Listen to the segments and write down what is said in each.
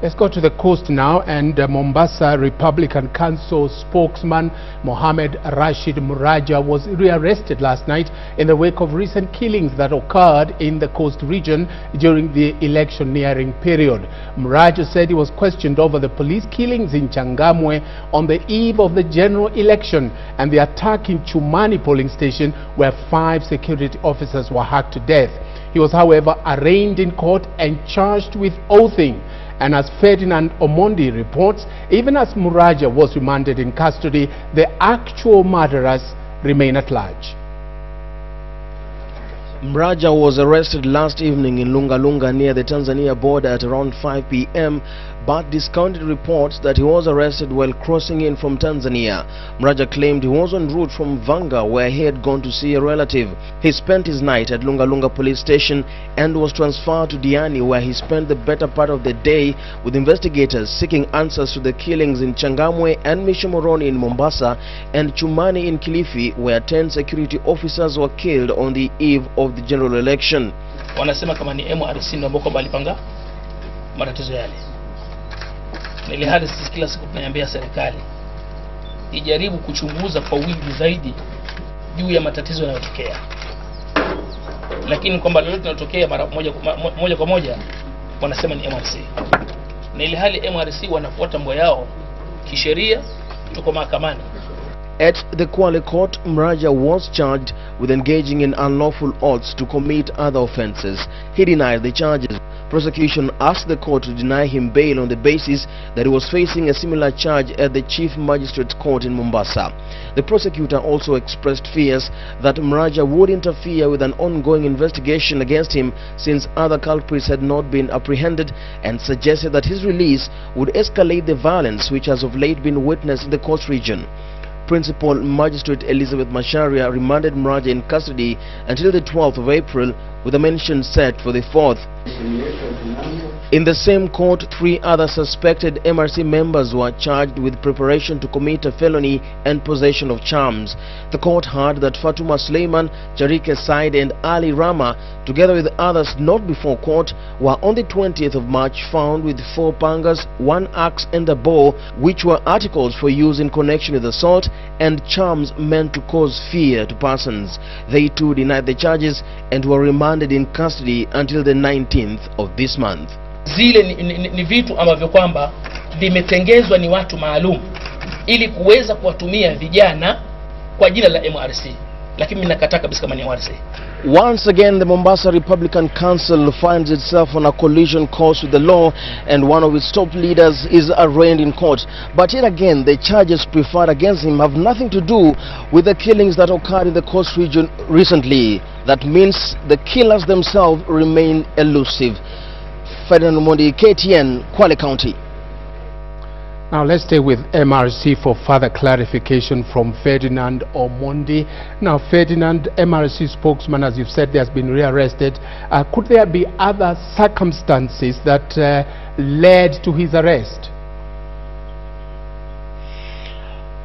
Let's go to the coast now, and Mombasa Republican Council spokesman Mohammed Rashid Mraja was rearrested last night in the wake of recent killings that occurred in the coast region during the electioneering period. Mraja said he was questioned over the police killings in Changamwe on the eve of the general election and the attack in Chumani polling station where 5 security officers were hacked to death. He was, however, arraigned in court and charged with oathing. And as Ferdinand Omondi reports, even as Mraja was remanded in custody, the actual murderers remain at large. Mraja was arrested last evening in Lunga near the Tanzania border at around 5 p.m. but discounted reports that he was arrested while crossing in from Tanzania. Mraja claimed he was en route from Vanga, where he had gone to see a relative. He spent his night at Lunga police station and was transferred to Diani, where he spent the better part of the day with investigators seeking answers to the killings in Changamwe and Mishomoroni in Mombasa and Chumani in Kilifi, where 10 security officers were killed on the eve of the general election. Wanasema kama ni MRC ndio ambao walipanga matatizo yale. Na ile hali sisi kila siku tunaiambia serikali ijaribu kuchunguza kwa wingi zaidi juu ya matatizo yanayotokea. Lakini kwamba lolote linalotokea mara moja kwa moja wanasema ni MRC. Na ile hali MRC wanafuata mambo yao kisheria, tuko mahakamani. At the Kwale court, Mraja was charged with engaging in unlawful oaths to commit other offences. He denied the charges. Prosecution asked the court to deny him bail on the basis that he was facing a similar charge at the Chief Magistrate's Court in Mombasa. The prosecutor also expressed fears that Mraja would interfere with an ongoing investigation against him since other culprits had not been apprehended, and suggested that his release would escalate the violence which has of late been witnessed in the coast region. Principal Magistrate Elizabeth Masharia remanded Mraja in custody until the 12th of April, with a mention set for the 4th. In the same court, 3 other suspected MRC members were charged with preparation to commit a felony and possession of charms. The court heard that Fatuma Suleiman, Charike Said and Ali Rama, together with others not before court, were on the 20th of March found with 4 pangas, 1 axe and a bow, which were articles for use in connection with assault and charms meant to cause fear to persons. They too denied the charges and were remanded in custody until the 19th of this month. Zile ni vitu ambavyo kwamba vimetengezwa ni watu maalum ili kuweza kuwatumia vijana kwa jina la MRC, lakini mimi nakataa kabisa kama ni MRC. Once again, the Mombasa Republican Council finds itself on a collision course with the law, and one of its top leaders is arraigned in court. But yet again, the charges preferred against him have nothing to do with the killings that occurred in the coast region recently. That means the killers themselves remain elusive. Ferdinand Omondi, KTN, Kwale County. Now let's stay with MRC for further clarification from Ferdinand Omondi. Now Ferdinand, MRC spokesman, as you've said, he has been rearrested. Could there be other circumstances that led to his arrest?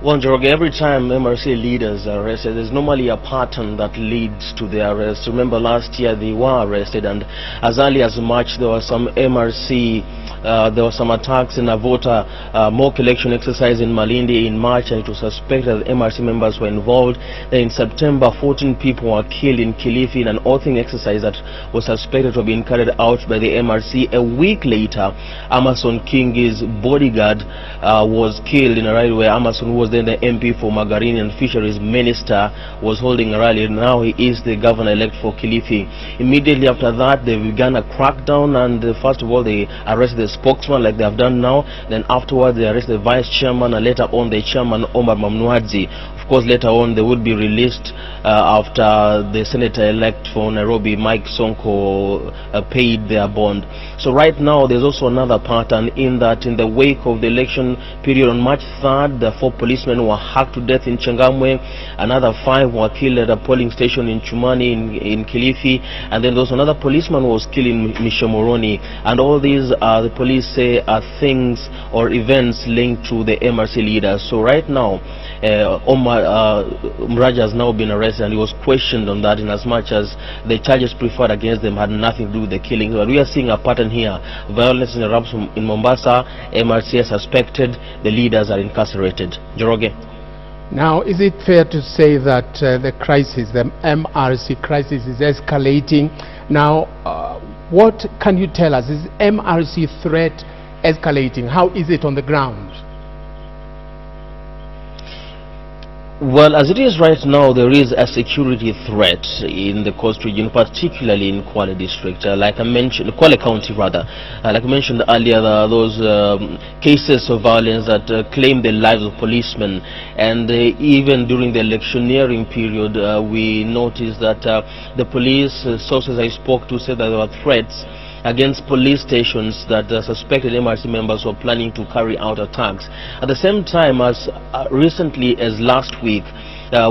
Well, Njoroge, every time MRC leaders are arrested, there's normally a pattern that leads to their arrest. Remember last year they were arrested, and as early as March there was some there were some attacks in a voter mock election exercise in Malindi in March, and it was suspected that MRC members were involved. Then in September, 14 people were killed in Kilifi in an oathing exercise that was suspected to have been carried out by the MRC. A week later, Amason Kingi's bodyguard was killed in a rally where Amason, who was then the MP for Magarini and Fisheries Minister, was holding a rally. Now he is the governor-elect for Kilifi. Immediately after that, they began a crackdown, and first of all they arrested the spokesman like they have done now. Then afterwards they arrested the vice chairman, and later on the chairman Omar Mamnuadzi. Of course, later on they would be released after the senator-elect for Nairobi, Mike Sonko, paid their bond. So right now there's also another pattern in that in the wake of the election period on March 3rd, the 4 policemen were hacked to death in Changamwe, another 5 were killed at a polling station in Chumani in Kilifi, and then there was another policeman who was killed in Mishomoroni. And all these the police say are things or events linked to the MRC leaders. So right now Mraja has now been arrested, and he was questioned on that, in as much as the charges preferred against them had nothing to do with the killing. But we are seeing a pattern here. Violence erupts in Mombasa. MRC is suspected. The leaders are incarcerated. Joroge. Now, is it fair to say that the crisis, the MRC crisis, is escalating? Now, what can you tell us? Is MRC threat escalating? How is it on the ground? Well, as it is right now, there is a security threat in the coast region, particularly in Kwale district. Like I mentioned, Kwale County rather. Like I mentioned earlier, those cases of violence that claim the lives of policemen, and even during the electioneering period, we noticed that the police sources I spoke to said that there were threats against police stations that suspected MRC members were planning to carry out attacks. At the same time, as recently as last week,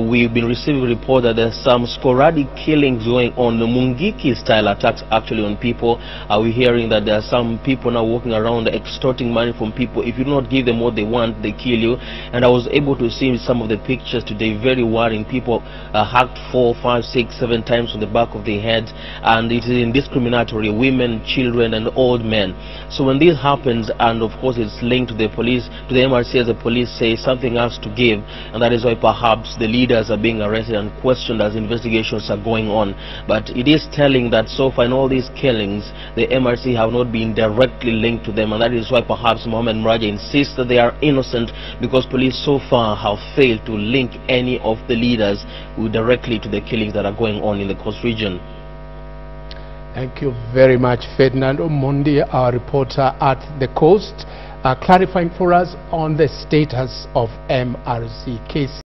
we've been receiving reports that there's some sporadic killings going on, the Mungiki style attacks actually on people. We're hearing that there are some people now walking around extorting money from people. If you do not give them what they want, they kill you. And I was able to see some of the pictures today, very worrying. People hacked 4, 5, 6, 7 times on the back of their heads, and it is indiscriminatory, women, children and old men. So when this happens, and of course it's linked to the police, to the MRC, as the police say, something has to give, and that is why perhaps the leaders are being arrested and questioned as investigations are going on. But it is telling that so far in all these killings, the MRC have not been directly linked to them, and that is why perhaps Mohammed Rashid insists that they are innocent, because police so far have failed to link any of the leaders directly to the killings that are going on in the coast region. Thank you very much, Ferdinand Omondi, our reporter at the coast, clarifying for us on the status of MRC case.